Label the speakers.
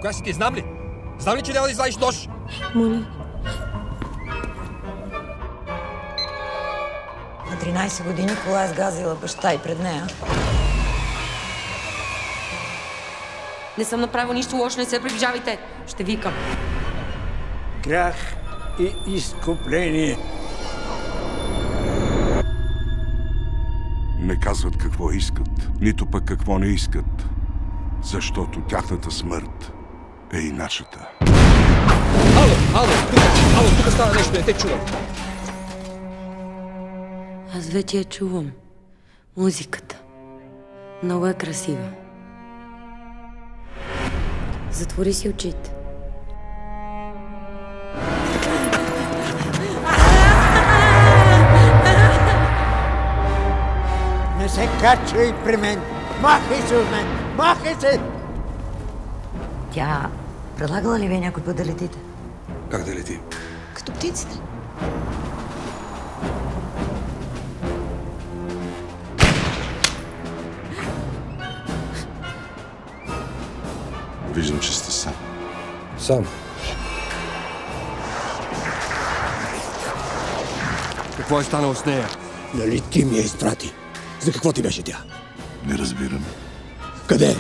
Speaker 1: Коя си ти? Знам ли? Знам ли, че няма да извадиш нож?
Speaker 2: Моля.
Speaker 3: На 13 години кола е сгазила баща и пред нея.
Speaker 2: Не съм направил нищо лошо, не се приближавайте. Ще викам.
Speaker 4: Грях и изкупление.
Speaker 5: Не казват какво искат, нито пък какво не искат, защото тяхната смърт е и нашата.
Speaker 1: Ало, тук става нещо, не те чувам.
Speaker 2: Аз вече я чувам. Музиката. Много е красива. Затвори си очите.
Speaker 4: Не се качвай при мен! Махай се от мен! Махай се!
Speaker 3: Тя предлагала ли ви някой път да летите?
Speaker 5: Как да лети?
Speaker 2: Като птиците.
Speaker 5: Виждам, че сте сам.
Speaker 1: Сам. Какво е станало с нея?
Speaker 4: Нали ти ми я изпрати? За какво ти беше тя?
Speaker 5: Не разбирам.
Speaker 4: Къде?